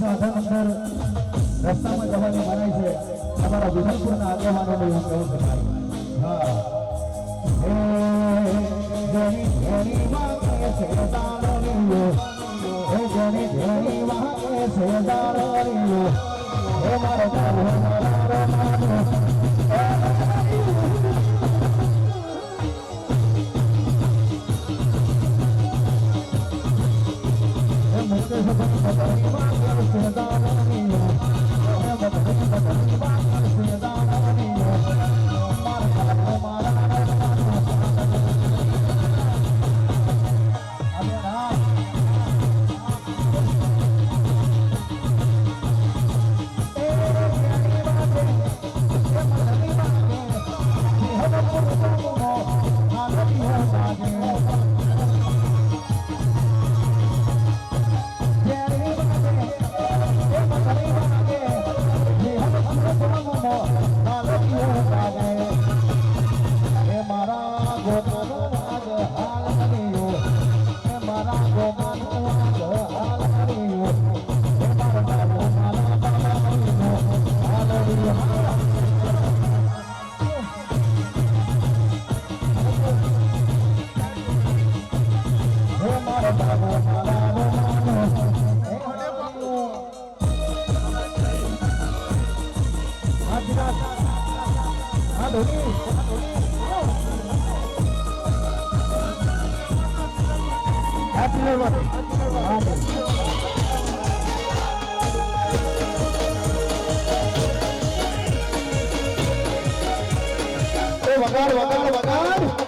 સાધન અંદર રસ્તામાં જવાની મનાઈ છે અમારા વિધાનપુરના આગેવાનોને હું કહું છું હા જણી જણી વાગે છે દાણો હે જણી જણી વાગે છે દાણો હે મારો મારો વગાડ વગાડ વગાડ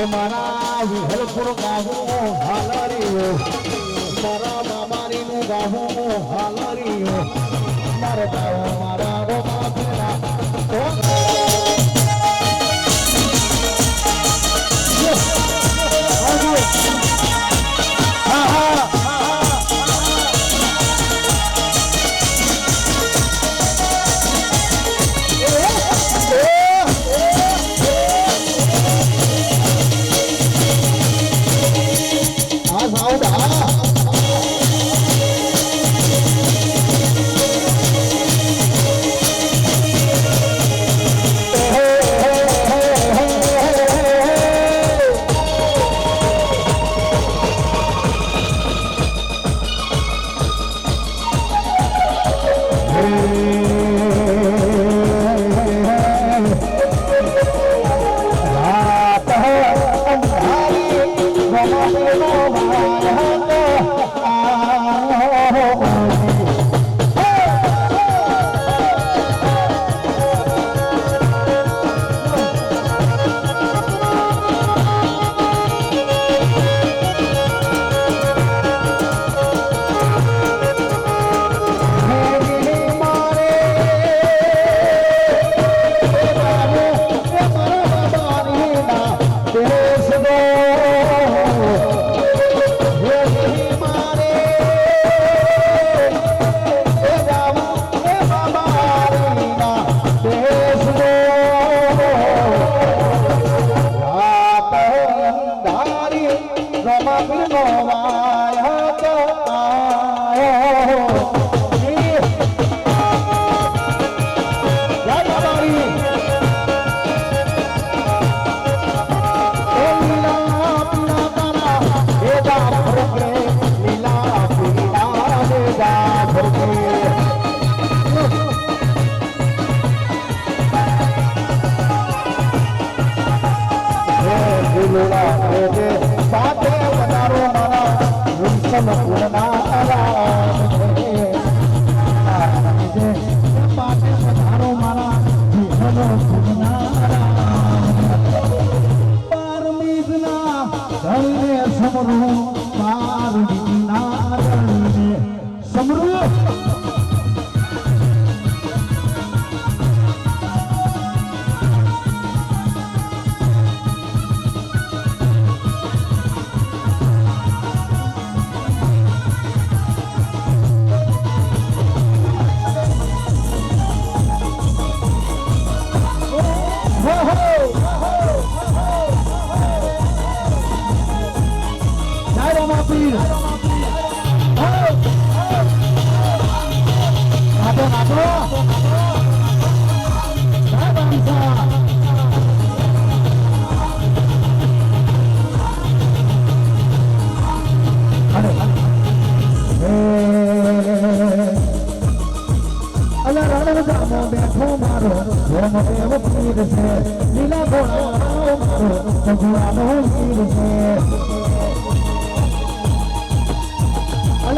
મારા વિહલપુર ગાવું હાલરીઓ મારા મામારીનું ગાવું હાલરીઓ મારા ગાવો મારા રોમા ફેરા મારું મારું નારણને સમરૂ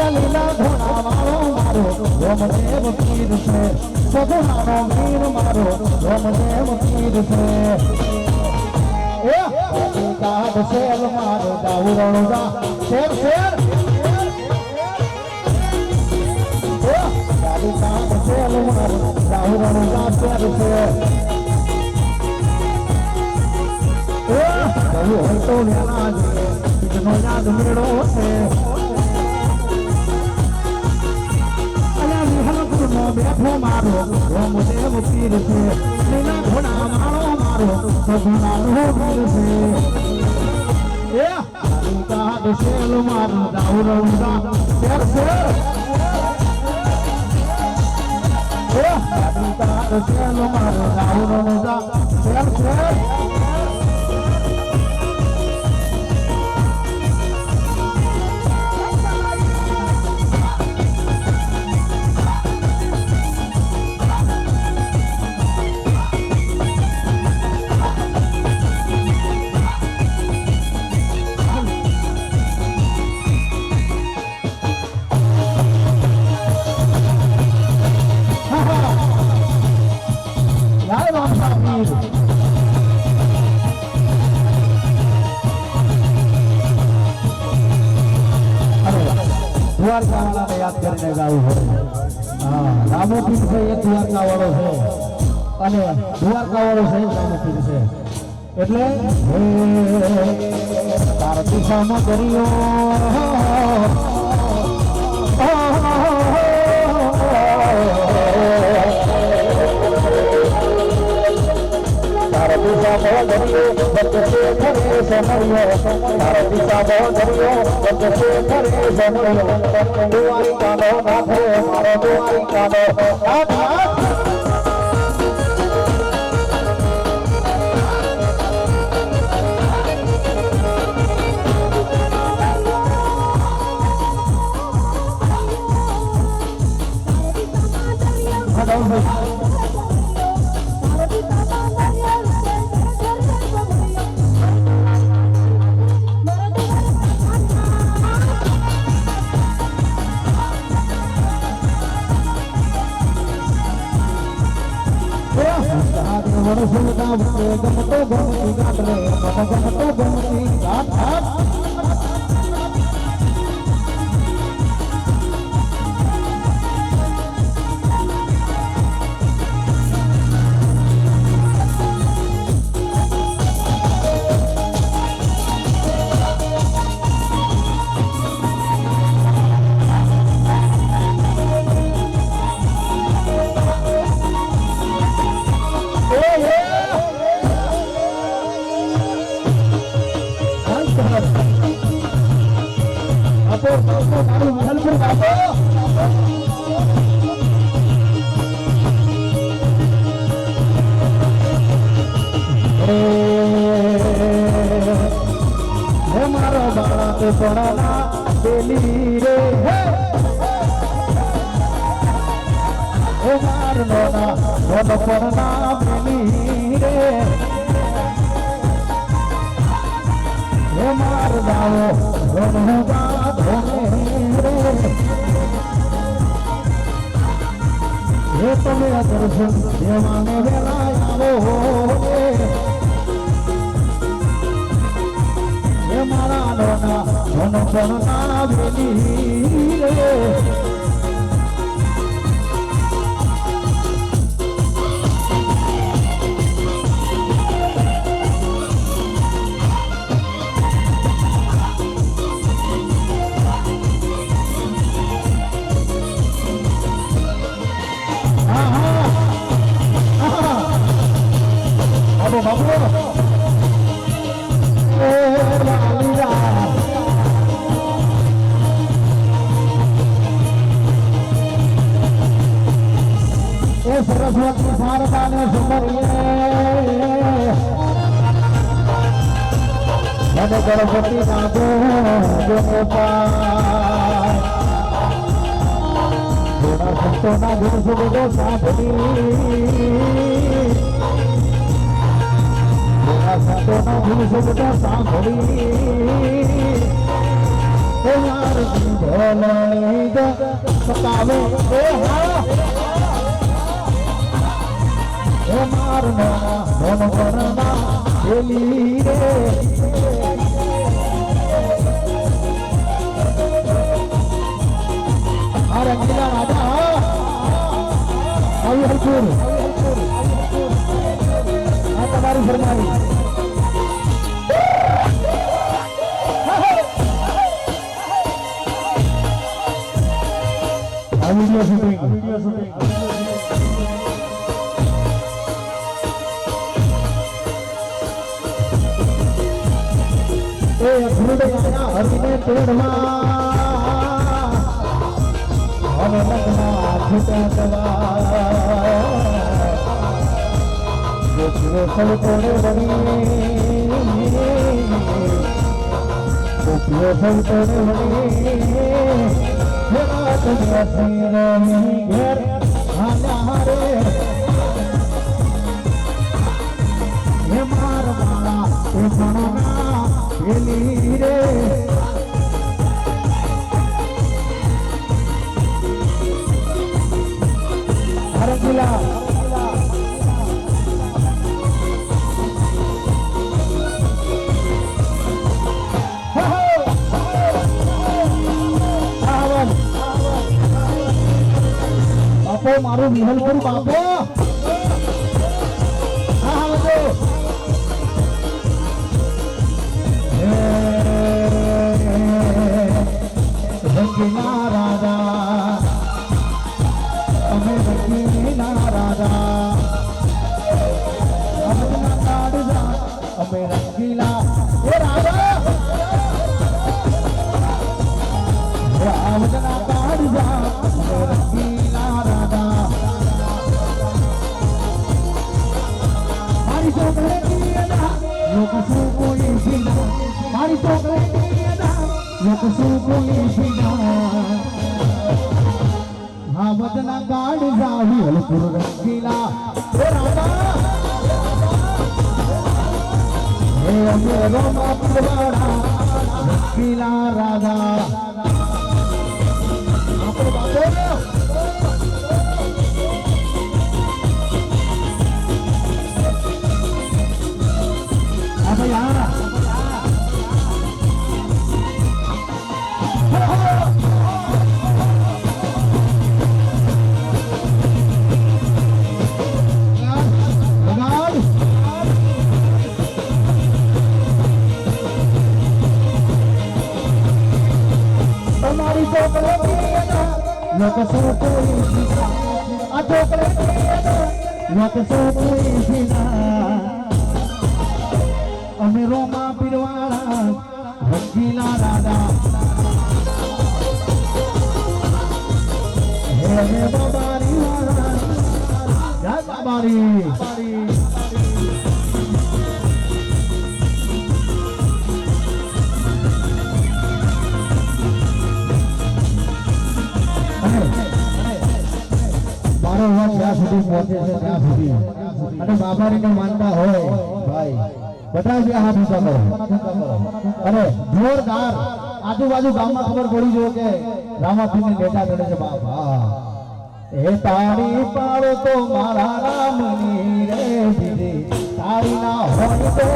લીલા ઘોડા લીલા ઘોડા વાળો મારો રોમદેવ પીર છે સગુણાનો વીર મારો રોમદેવ પીર છે એ કાઢ શેર મારો દાઉરણો જા શેર શેર કાઢ શેર મારો દાઉરણો જા શેર શેર હોય તો લેલા નો યાદ મેળો છે બેઠો મારો રોમદેવ પીર છે લીલા ઘોડા મારો મારો સગુણાનો વીર છે એ કાઢ શેલ મારો દાઉરણો જા શેર શેર કાઢ શેલ મારો દાઉરણો જા શેર શેર દ્વારકા વાળાને યાદ કરીને ગાવું હોય રામોપીર છે એ દ્વારકા વાળો છે અને દ્વારકા વાળો છે રામોપીર છે એટલે તાર દિશામાં દરિયો મારા લોના મનો પણ ના વેલી રે બાબુ સરસ્વતી શારદાને સુંદરીએ મને ગણપતિ નાગો ગોપાલ થોડા સંતોના ગુણ સુગો સાંભળી થોડા ગુણ સુગો સાંભળી મારી ભોલણી સતાવે મારના મન મરના એલી રે અરે ગીલા રાજા આવી હરકુર આ તમારી ફરમાઈ આ વિડિયો શૂટિંગ હરિને તેડમાં હવે લગ્ના છૂટા સૌ તોડે વળી સૌ તોડે વળી ઘેર હારે હે માર મારા એ ભણના એલી રે હરગુલા બાપો મારું વિહલપુર બાપો રંગીલા રાજા અમે રંગીલા રાજા અમરના કાળજા અમે રંગીલા એ રાજા રામના કાળજા અમે રંગીલા રાજા મારી છોકરી લોક શું કોઈ ભીના મારી છોકરી લોક શું કોઈ ભીના હા બદના ગાડ જાવી હલપુર રંગીલા એ રાજા હે અમે રોમા પુરવાડા રંગીલા રાજા આપણો બાપો આ ભૈયા लोक सो कोई आ ठोकरे लोक सो कोई અમે રોમા પીરવાળા રંગીલા રાજા હે બાબારી વાળા જય બાબારી જ્યાં સુધી પહોંચે છે ત્યાં સુધી અને બાબારીને માનતા હોય ભાઈ બધા જ હાથ ઊંચા કરો અને જોરદાર આજુબાજુ ગામમાં ખબર પડી જો કે રામાપીરની નેતા કરે છે બાપા એ તારી પાડો તો મારા રામની રે દીદી તારી ના હોય તો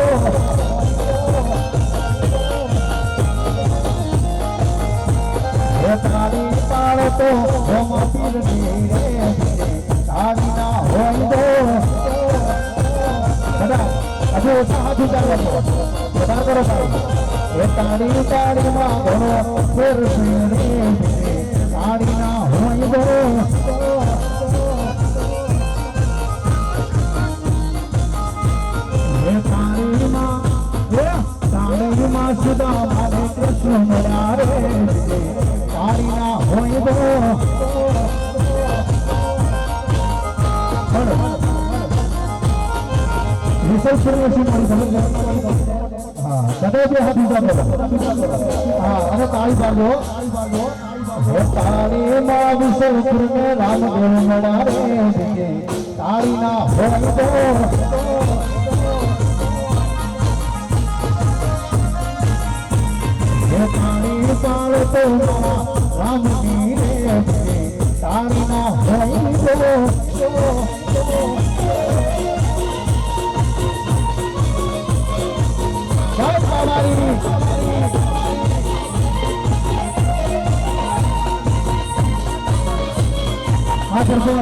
તારી પાડો તો હોમાં પીરની રે તારી ના હોય દો બધા હજુ સાધુ ચાલો બધા કરો એ તારી તારીમાં ઘણો ફેર રે તારી ના હોય દો તારીમાં સુદા મારે કૃષ્ણ મળ્યા રે તારી ના હોય દો વિશેષ મારી સમજ હા બધા બે હાથ હા અને તાળી પાડો તારીમાં વિશેષ રામદેવ મળ્યા રે તારી ના હોય દો તારી પાળ તો રામની રે તારી ના હોય દો જય બાબારી આ કરતો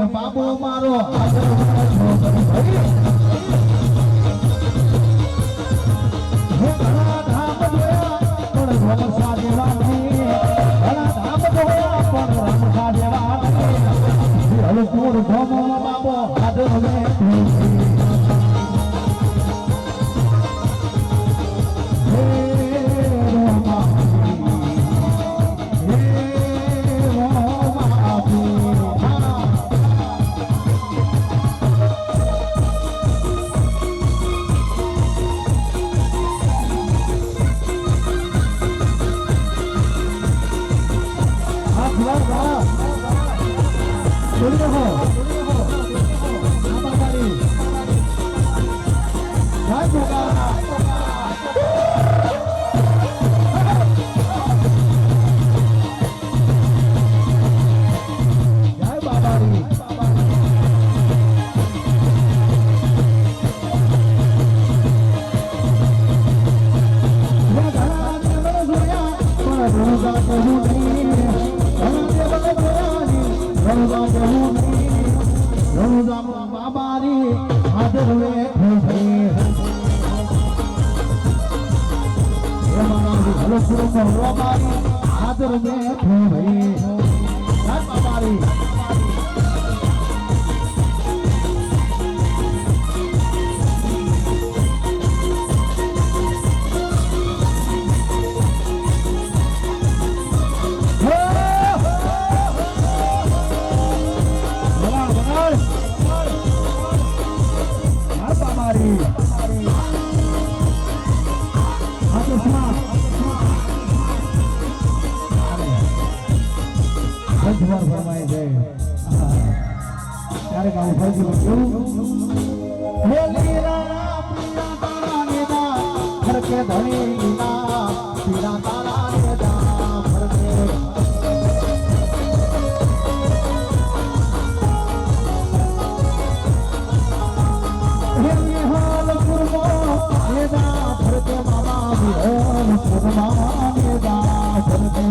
બાબો મારો બાબો બાબારી હાજર મેં ભાઈ બાબારી ફરમાય છે ત્યારે કામ ફરજી કેવું હે લીલા પીરા તારા નેદા ફરકે ધણી ના પીરા તારા નેદા ફરકે હે હાલ કુરબો નેદા ફરકે બાબા વિહોન કુરબા નેદા ફરકે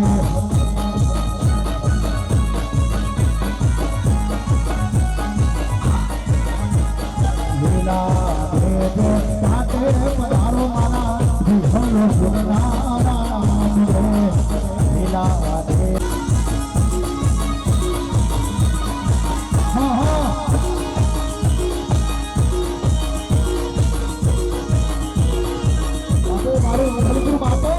પધારો મારા વિહનો સુનારા લીલા દે બાપો મારું બાપો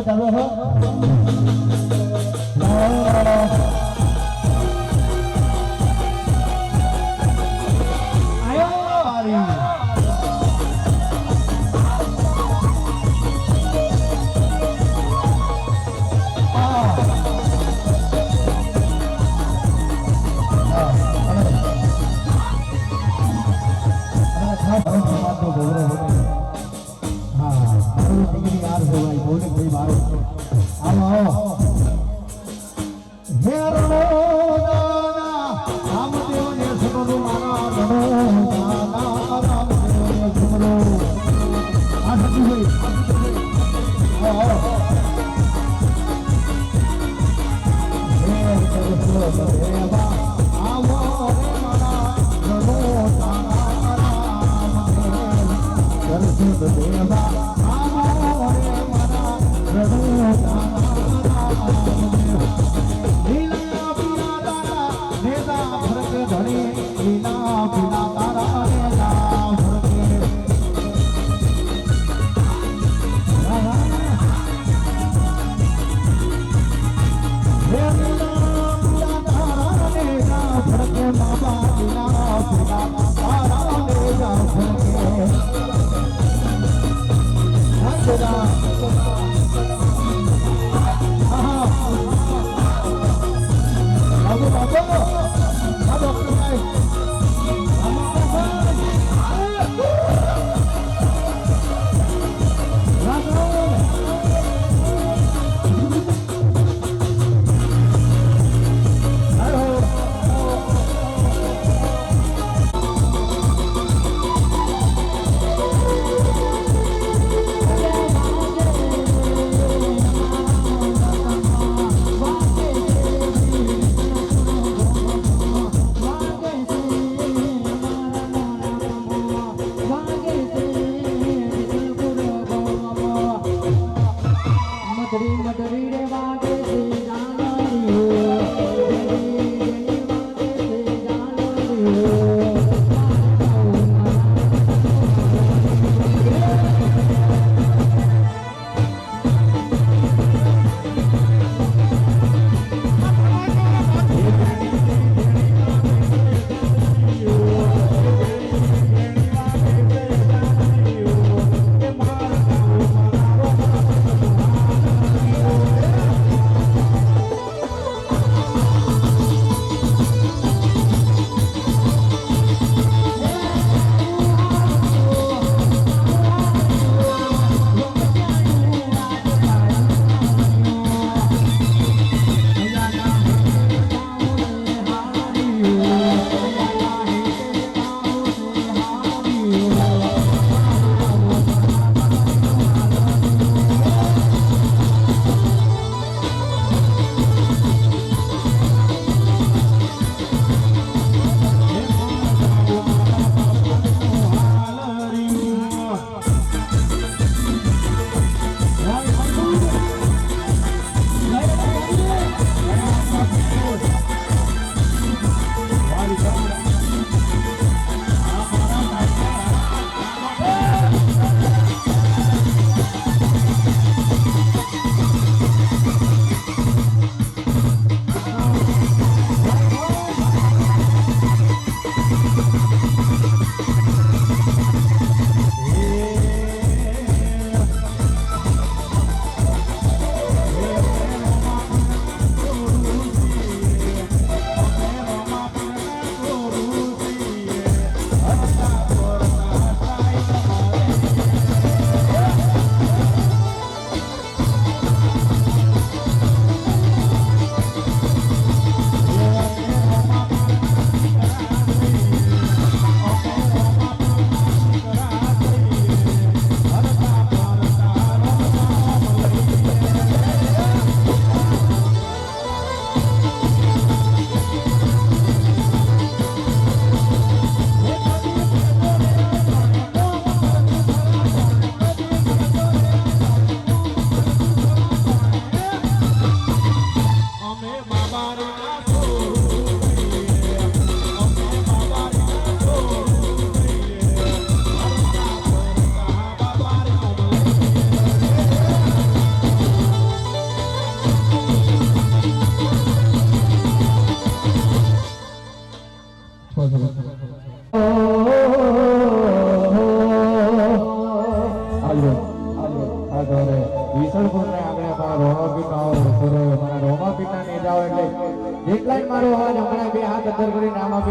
ચાલો હો આવો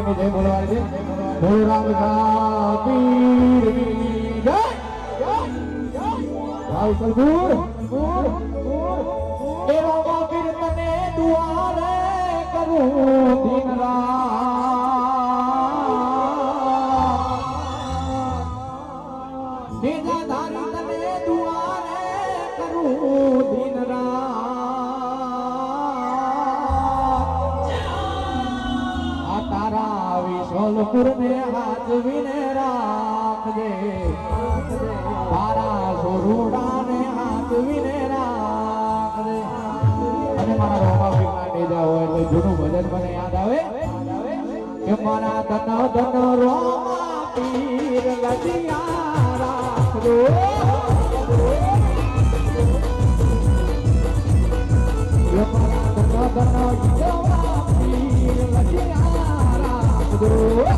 પીરની જય બોલવાની છે બોલો રામ પીરની જય ભાઈ કલગુર એ રામ પીર તને દુઆરે કરું દિન રાત બીજા ધારી તને દુઆરે કરું દિન રાત આ તારા વિશોલપુર ને હાજવીને રાખજે તારા સોરુડા ને હાજવીને રાખજે અને મારા રોમા પીરના નેજા હોય એટલે જૂનું ભજન મને યાદ આવે કે મારા ધન ધન રોમા પીર લજિયા રાખજો કે મારા ધન ધન રોમા પીર લજિયા રાખજો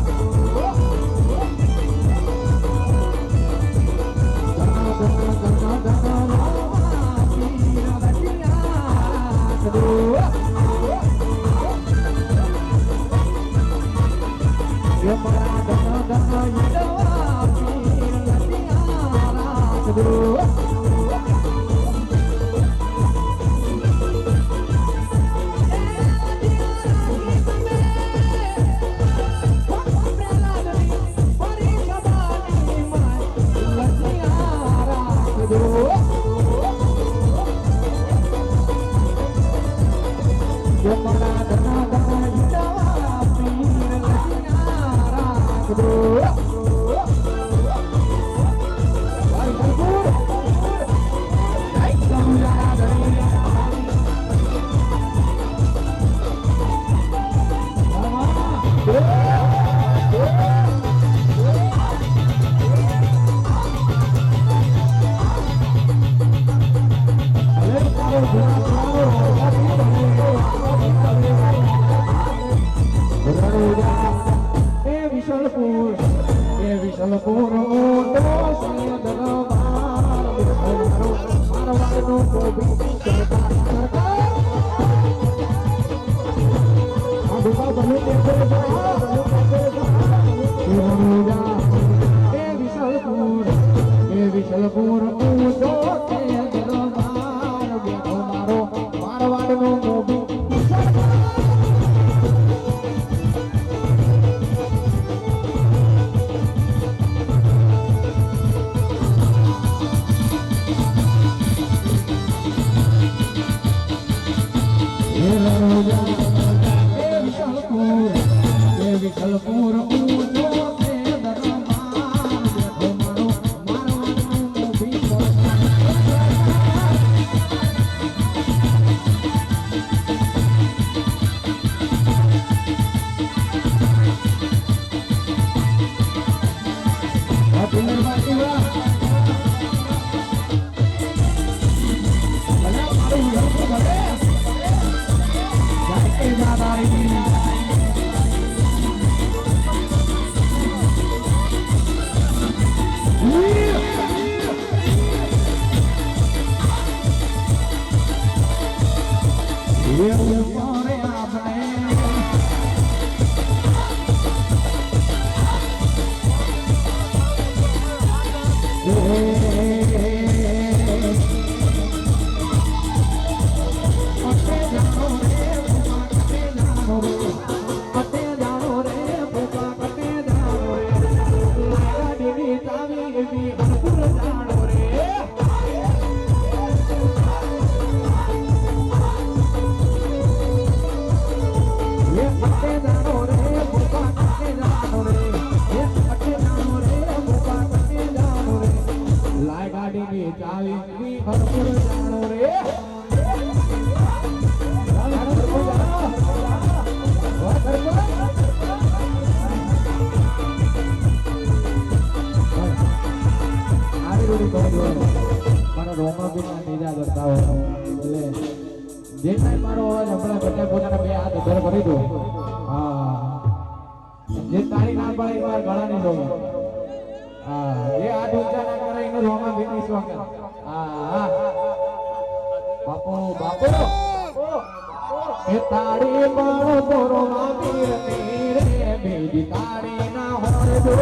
એ તારી માળો તોરો મામી રે બેડી તારી ના હોય દો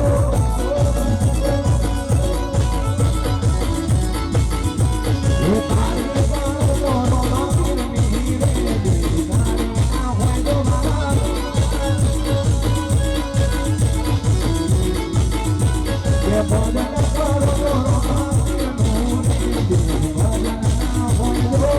એ તારી માળો તોરો મામી રે બેડી તારી ના હોય દો મારા એ ભજન કરો તોરો મામી રે ભજન ના હોય દો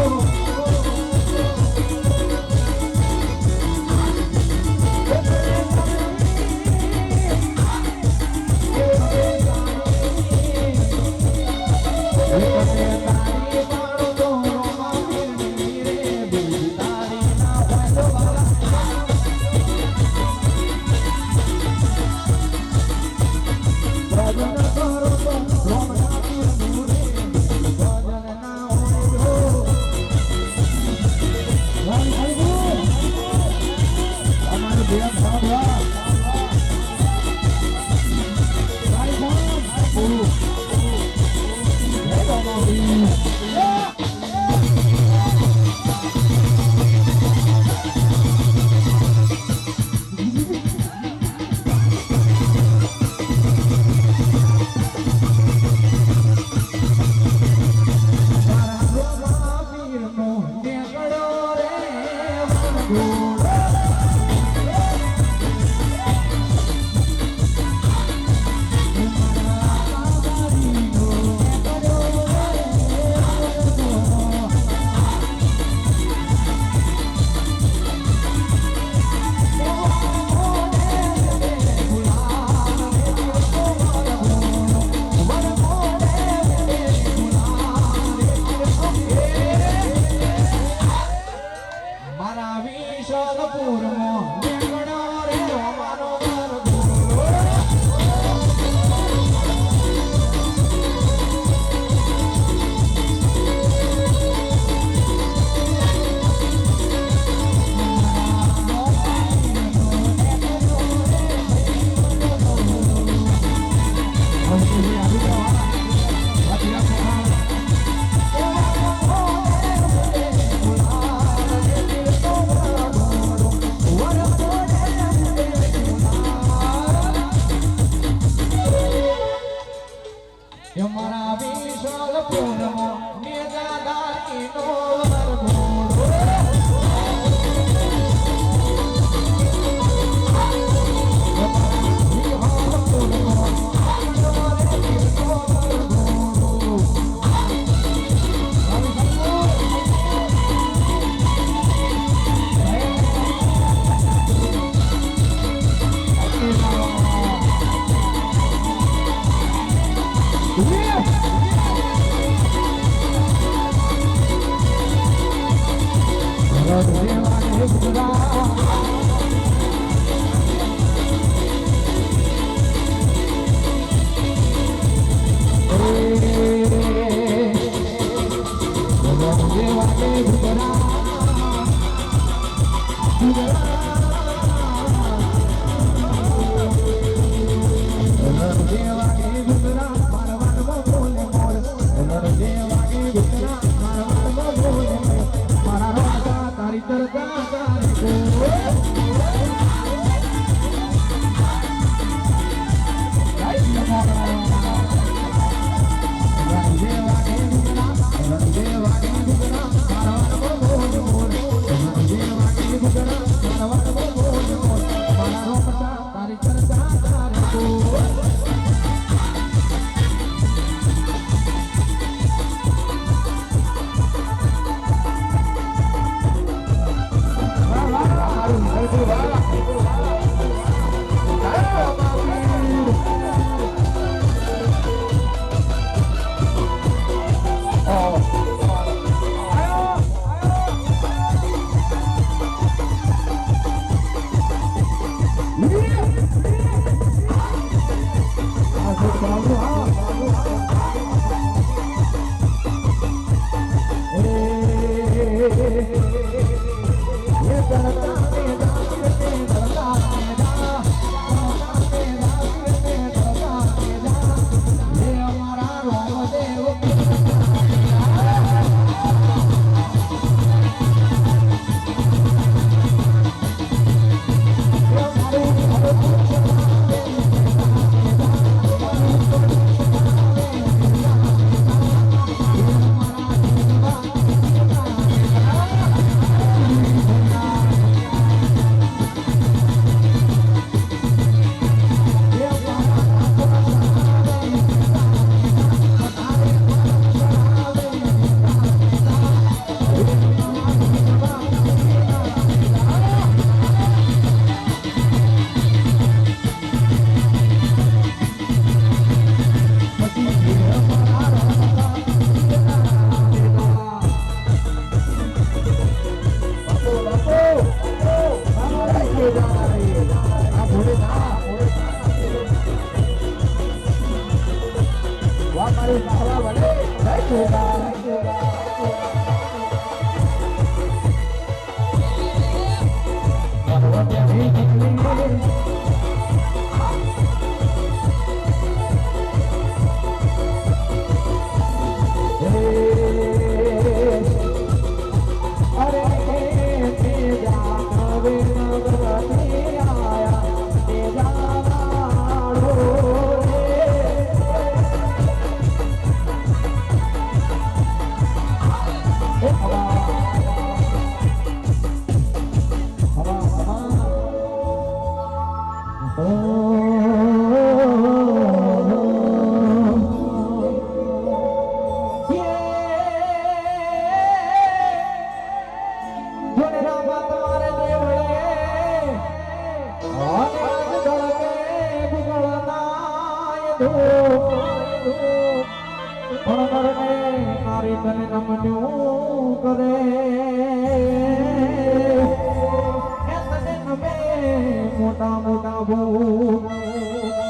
મોટા મોટા ભૂ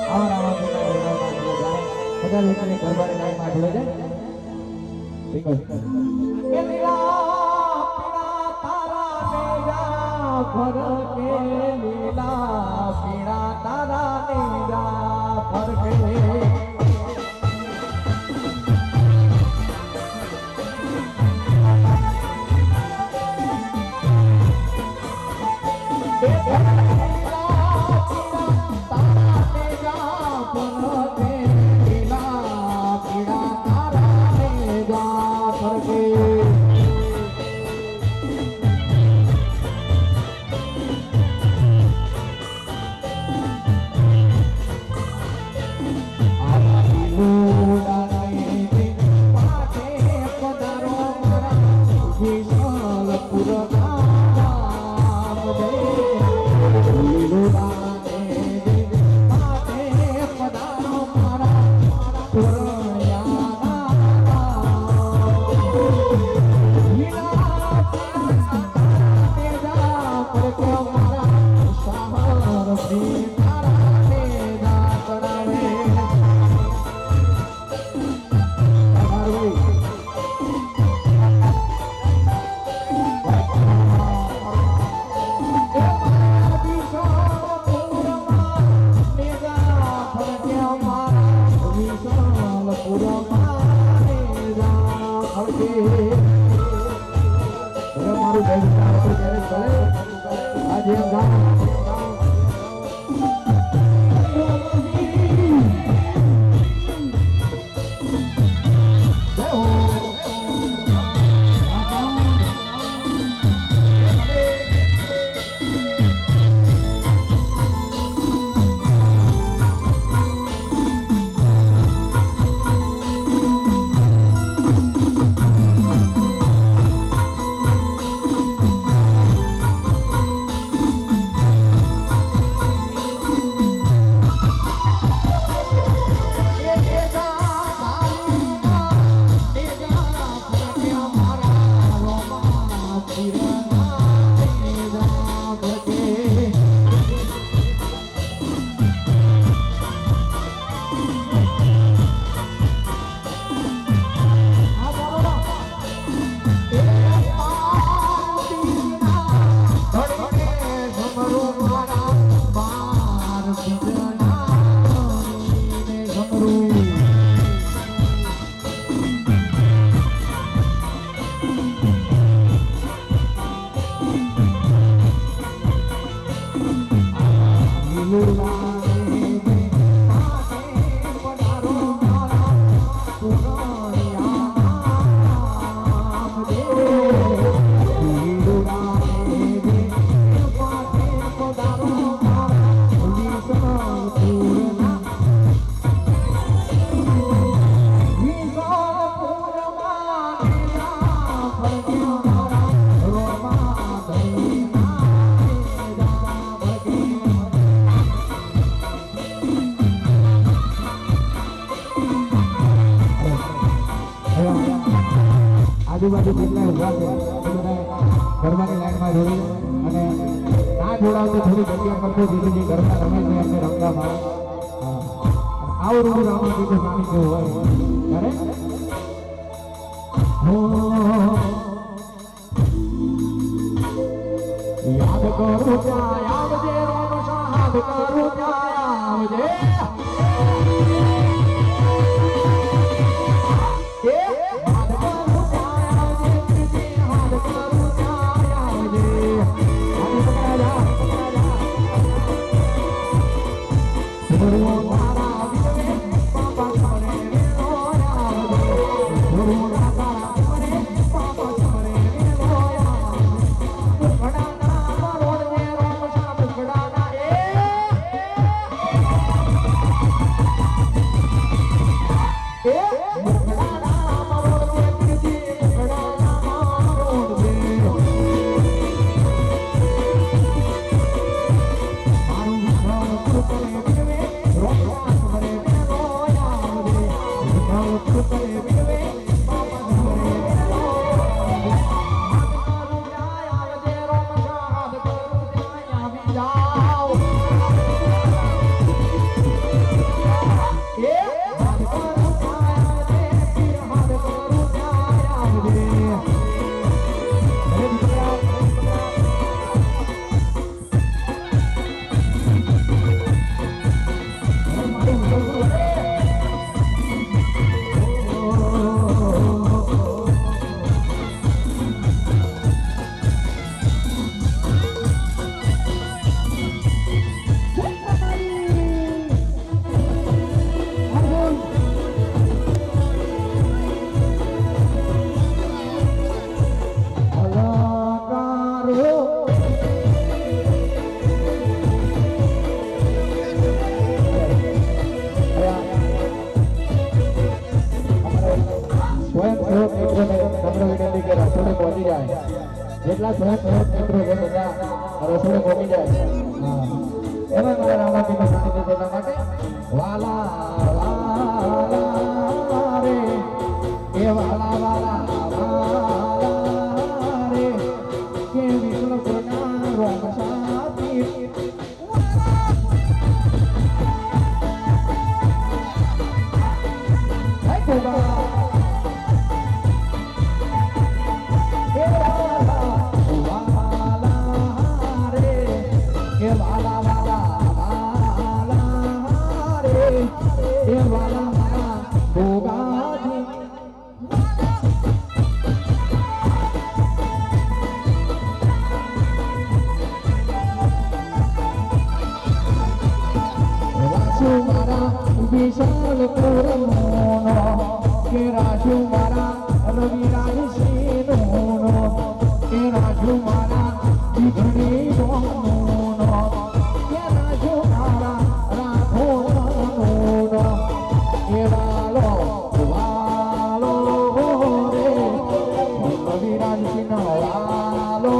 આવા બધા લોકોને ઘરવાળી લાઈન માં જોડે જાય ઠીક છે કે લીલા પીળા તારા નેજા ફર કે લીલા પીળા તારા નેજા ફર કે આજુબાજુ કેટલા ઉભા છે ઘરમાંની લાઈનમાં જોડી અને ના જોડાવતો થોડી જગ્યા કરતો જેથી જે ઘરમાં રમે છે એમને રમવા મળે આવું રૂમ રમવા કીધું પાણી જેવું હોય ત્યારે હો યાદ કરું ત્યાં આવજે રોમ સાદ કરું ત્યાં આવજે જેટલા મિત્રો છે બધા રસોડે પહોંચી જાય એમાં મારા રામાજીનો સાનિધ્ય તેના માટે વાલા વાલા રે એ વાલા વાલા વાલા રે કે વિષ્ણુ કૃષ્ણ રોમ સાથી હે ગોગા વિશાલ પુરમોનો કે રાજુ મારા રવિરાજ સિંહનો કે રાજુ મારા દીધડી બોનો કે રાજુ મારા રાઠોડનો કે વાલો વાલો રે રવિરાજ સિંહનો વાલો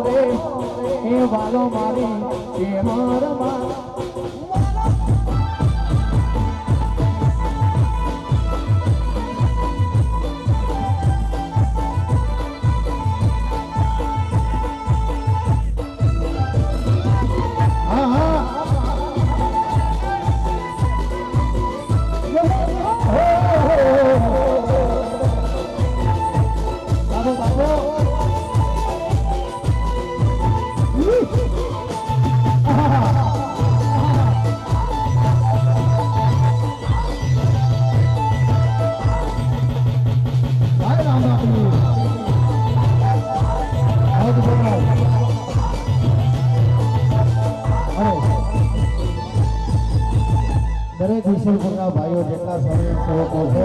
રે એ વાલો મારી કે મારા દરેક વિશેષના ભાઈઓ જેટલા સ્વયંસેવકો છે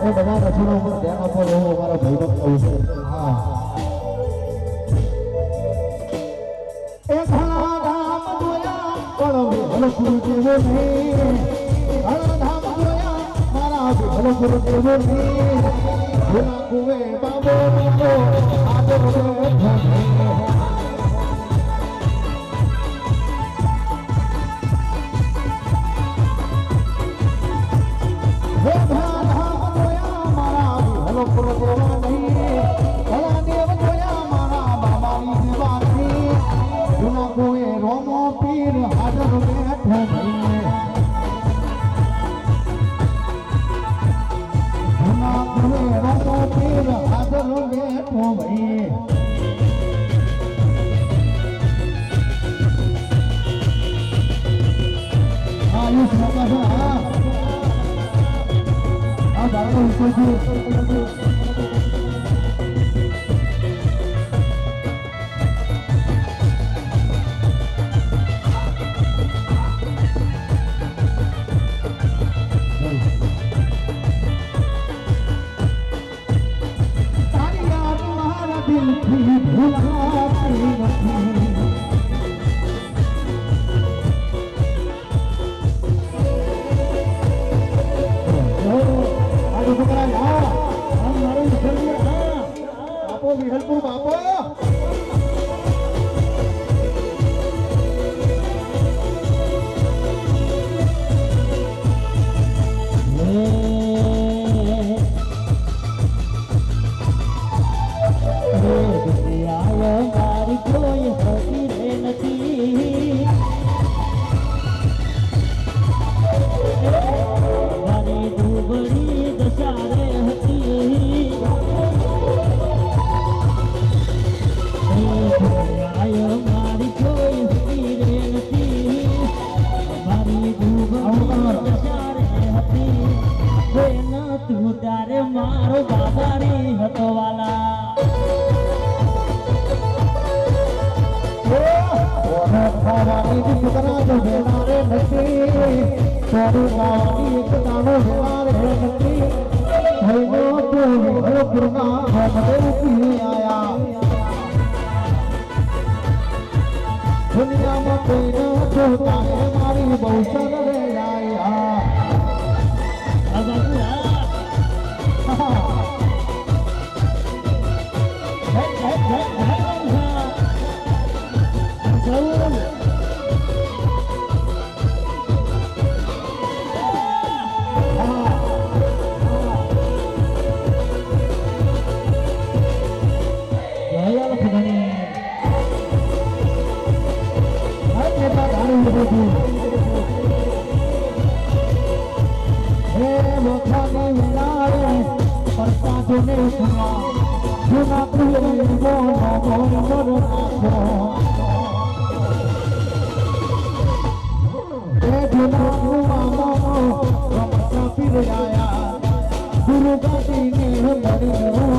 એ બધા રચના ઉપર ધ્યાન આપો એવું અમારો ભાઈનો કહું છે હા એ ઘણા ધામ જોયા પણ વિહલ ગુરુ દેવો નહીં ઘણા ધામ જોયા મારા વિહલ ગુરુ દેવો નહીં ગુના કુવે બાબો બાબો આદર ધણી Romo વિહલપુર બાપો મારો બાબારી હતો વાલા ખાવાની દીકરા તો વેનારે નથી તારું ગાવાની એક દાણો વેનારે નથી હૈનો તો વિહલપુરના હમદે ઉભી આયા દુનિયામાં કોઈ ન જોતા હે મારી બહુ સરળ આયા ગુરુ ગાદી ને મળી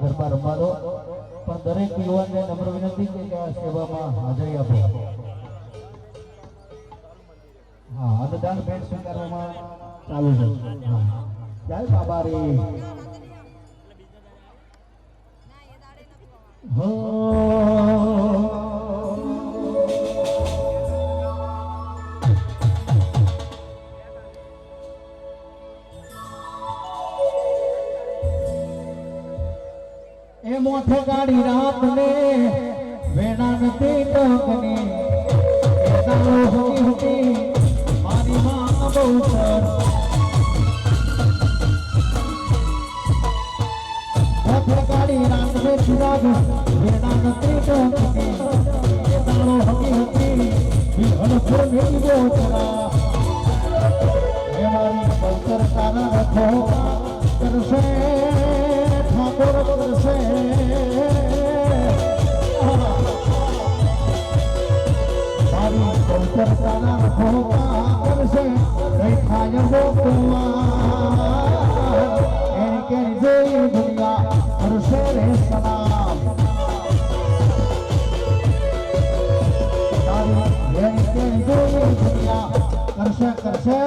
ગરબા રમવા દો પણ દરેક યુવાનને નમ્ર વિનંતી કે આ સેવામાં હાજરી આપો હા અનુદાન ભેટ સ્વીકારવામાં ચાલુ છે હા જય બાબા રે હો એ મોઠે ગાડી રાત ને વેણા નથી ટોકને એ તારો હોકી હોકી મારી માં બહુ સર મોઠે ગાડી રાત ને ચિરાગ વેણા નથી ટોકને એ તારો હોકી હોકી વિહળ પર મેલી બહુ ચરા એ મારી પંચર તારા રખો કરશે ઠાકોર કરશે મારી પંચર તારા રખો કરશે કઈ થાય ભોગવા એને કે જોઈ દુનિયા કરશે રે સલામ તારી એને કે જોઈ દુનિયા કરશે કરશે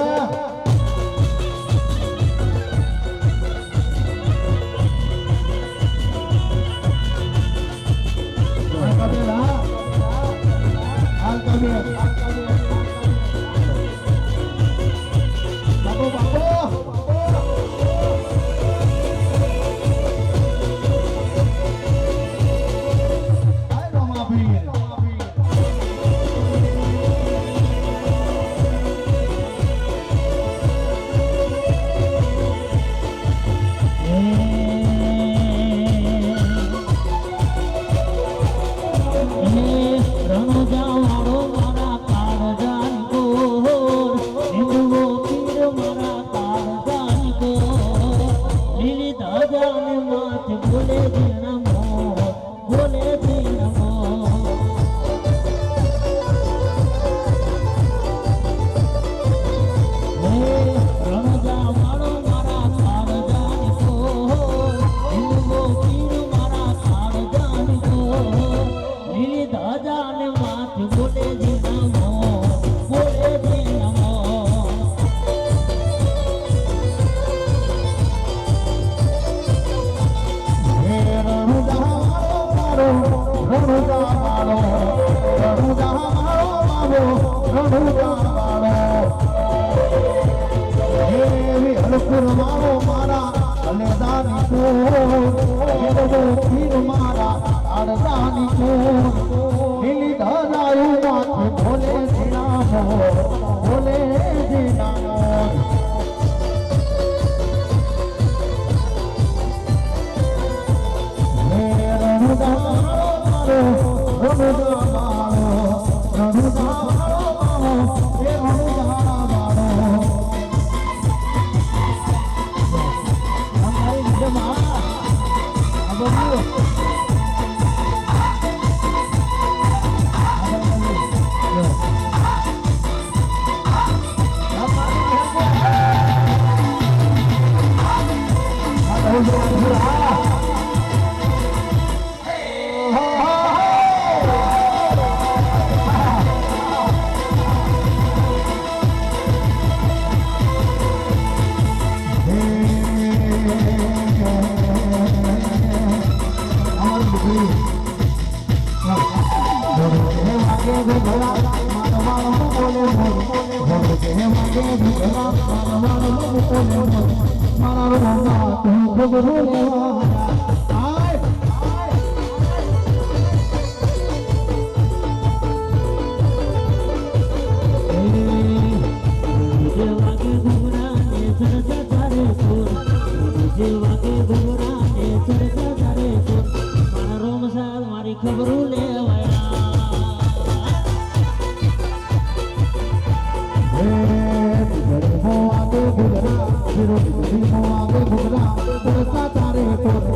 Pero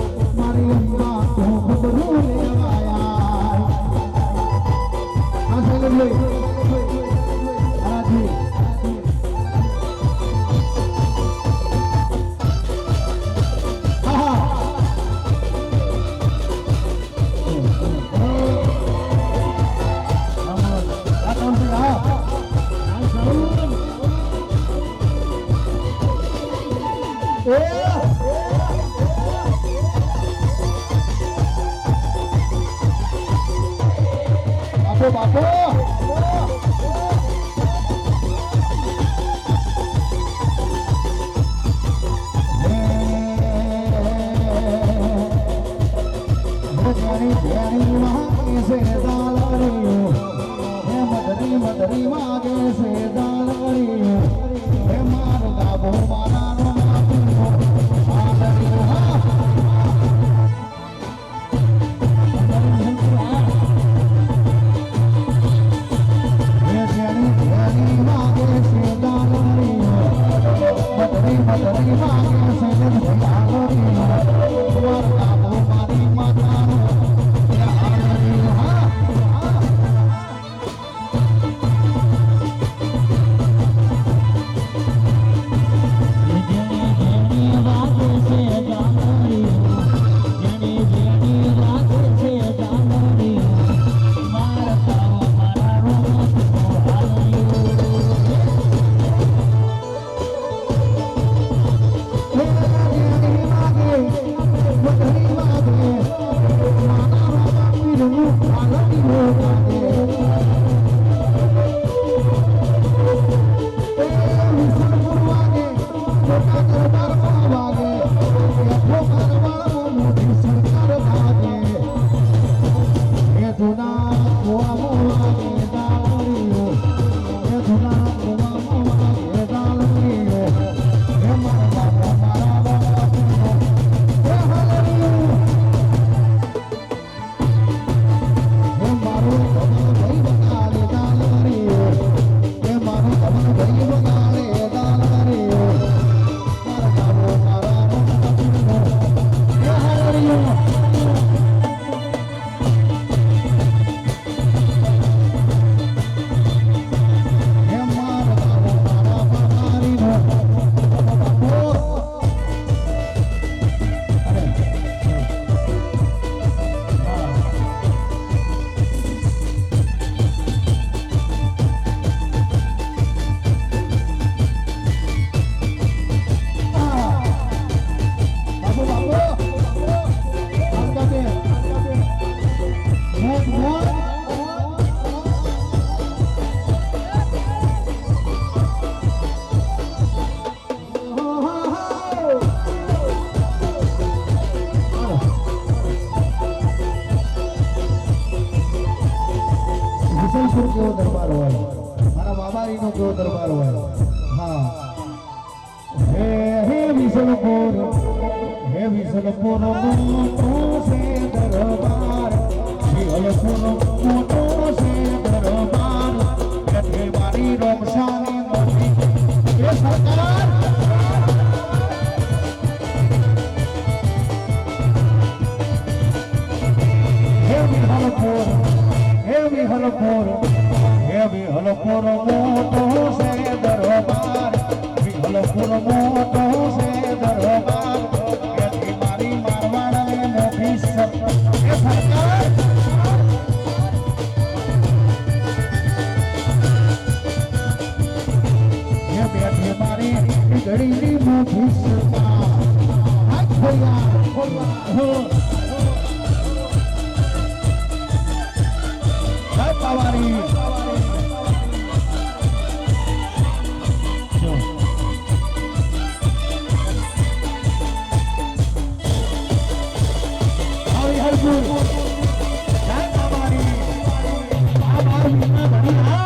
બાપો મદરી માગે છે દાલડીઓ હે માર ગાભો મારાનો માતુનો આદરીઓ હા હે જેની માગે છે દાલડીઓ મદરી માગે છે દાલડીઓ માર ગાભો મારી માતાનો આદરીઓ હા કેવો દરબાર હોય મારા બાબારીનો કેવો દરબાર હોય હા હે વિસલપુર મોટો છે દરબાર મોટો છે દરબાર બેઠે મારી રોમશાની મોટી એ સરકાર હે વિહલપુર મોટો છે દરબાર વિહલપુર મોટો છે દરબાર બેઠી મારી મારવાડને મોટી એ સરકાર એ બેઠી મારી ગળીની મોટી સરકાર હાથ ખોયા Pawari. Hari Harpur. Jai Pawari. Pawari na baniya.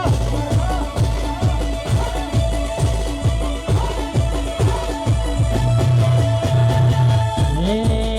Hey,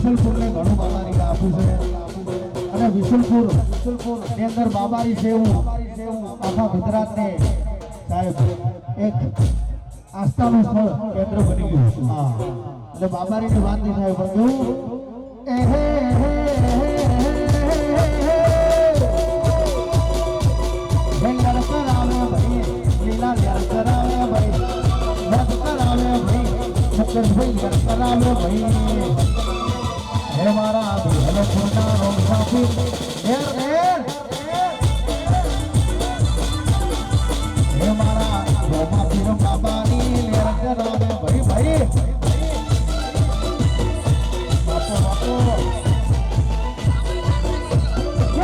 વિસલપુરને ઘણું બાબારી આપ્યું છે અને વિસલપુર ની અંદર બાબારી સેવું આખા ગુજરાતને સાહેબ એક આસ્થાનું સ્થળ કેન્દ્ર બની ગયું. હા એટલે બાબારીની વાત નહીં થાય પણ કેવું કરાવે ભાઈ લીલા લ્યાર કરાવે ભાઈ રદ કરાવે ભાઈ મુકેશભાઈ લ્યાર કરાવે ભાઈ હે મારા ભીલ ફૂટા રોમ સાથી હે મારા રોમા પીર બાબાની લ્યાર કરાવે ભાઈ ભાઈ બાપો બાપો એ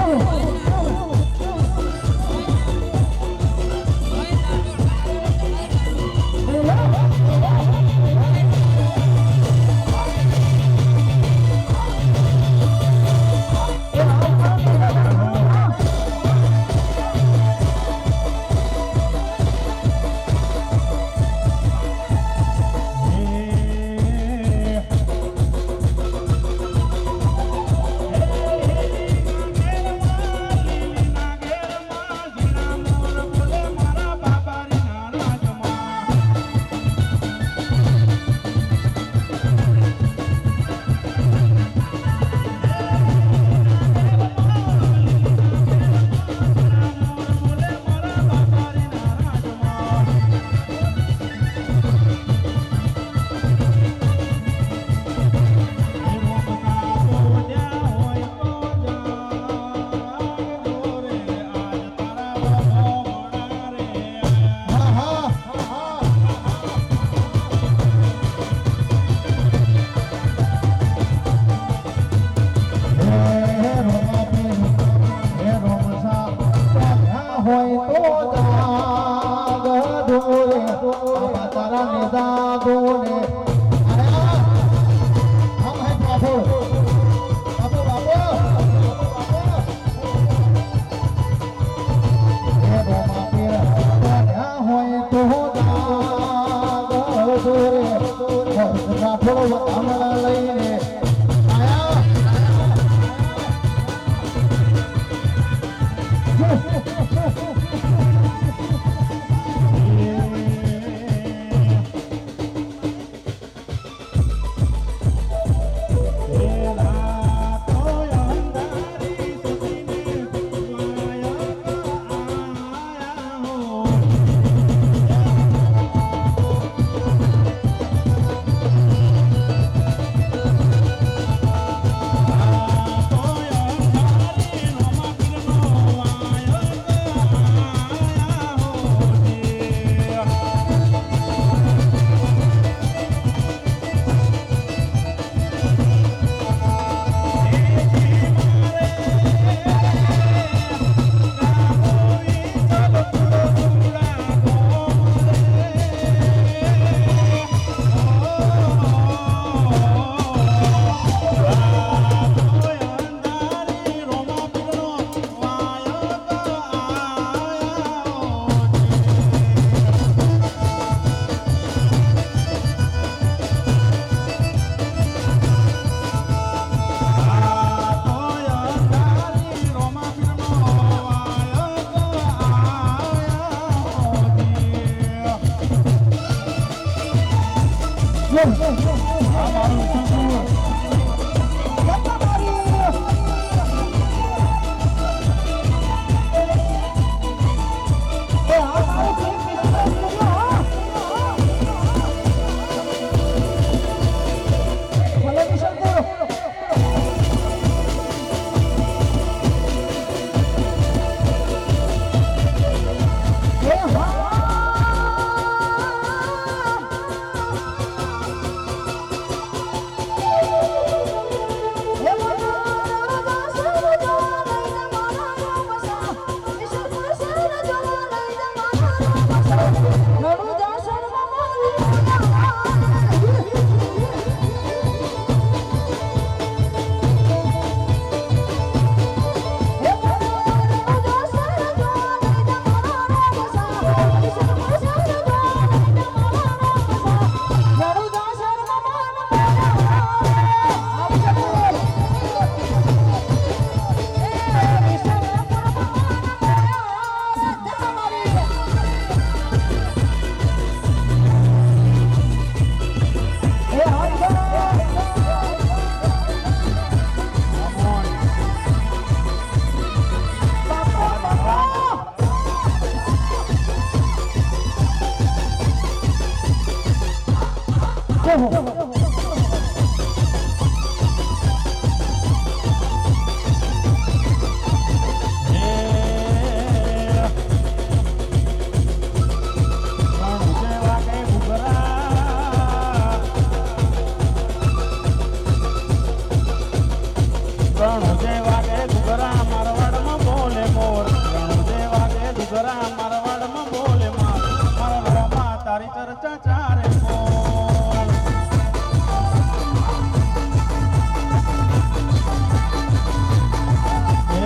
રણુજે વાગે ઘુઘરા મારવાડમાં બોલે મોર રણુજે વાગે ઘુઘરા મારવાડમાં બોલે મોર મારા રોમા તારી ચર્ચા ચારે મોર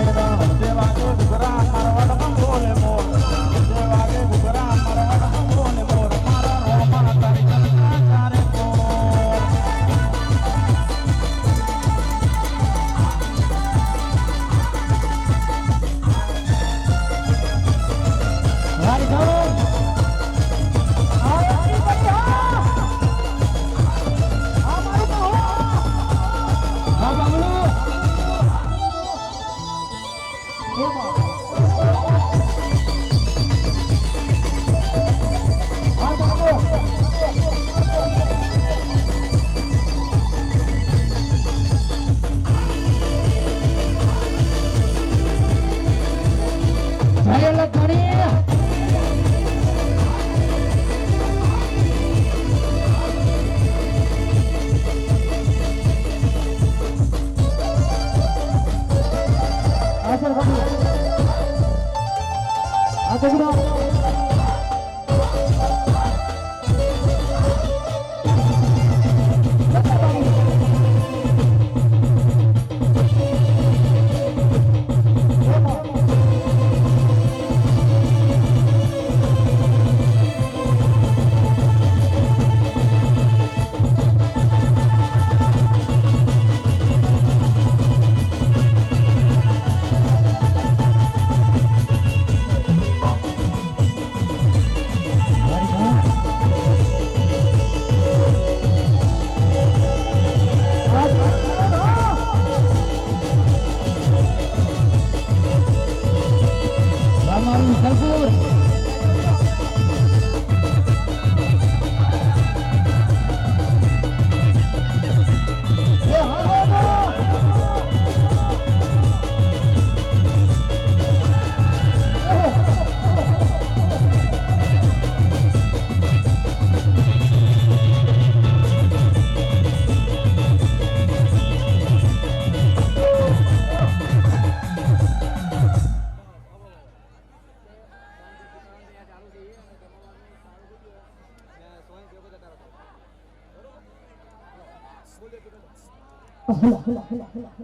રણુજે વાગે ઘુઘરા મારવાડમાં બોલે મોર રણુજે વાગે ઘુઘરા મારવાડમાં બોલે મોર મારા રોમા તારી ચર્ચા ચારે મોર વારી જાઓ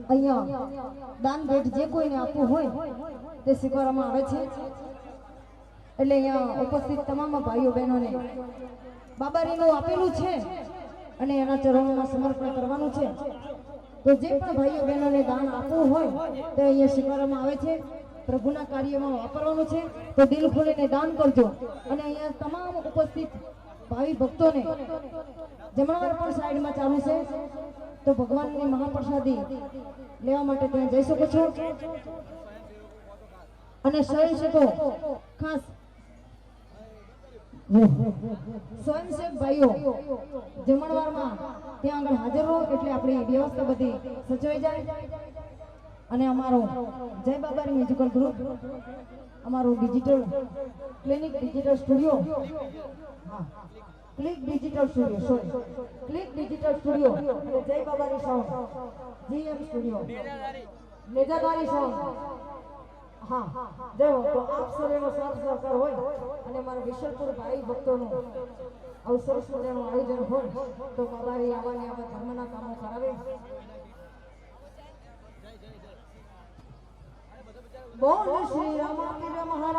અહીંયા દાન ભેટ જે કોઈને આપવું હોય તે સ્વીકારવામાં આવે છે એટલે અહીંયા ઉપસ્થિત તમામ ભાઈઓ બહેનોને બાબારીનું આપેલું છે અને એના ચરણોમાં સમર્પણ કરવાનું છે તો જે પણ ભાઈઓ બહેનોને દાન આપવું હોય તે અહીંયા સ્વીકારવામાં આવે છે પ્રભુના કાર્યમાં વાપરવાનું છે તો દિલ ખોલીને દાન કરજો અને અહીંયા તમામ ઉપસ્થિત ભાવિ ભક્તોને જમણવાર પણ સાઈડમાં ચાલુ છે તો ભગવાનની મહાપ્રસાદી લેવા માટે તમે જઈ શકો છો અને સ્વયંસેવકો ખાસ સ્વયંસેવક ભાઈઓ જમણવારમાં ત્યાં આગળ હાજર રહો એટલે આપણી વ્યવસ્થા બધી સચવાઈ જાય અને અમારો જય બાબારી મ્યુઝિકલ ગ્રુપ અમારું digital clinic digital studio click digital studio click digital studio જય બાબારી સાઉન્ડ જીએમ સ્ટુડિયો મેજાદારી સાઉન્ડ હા જો તો આપ સર્વેનો સાથ સહકાર હોય અને મારા વિશલપુર ભાઈ ભક્તોનું અવસર સુધીનું આયોજન હોય તો બાબારી આવા ધર્મના કામો કરાવે બોલ શ્રી રામ પીર મહારાજ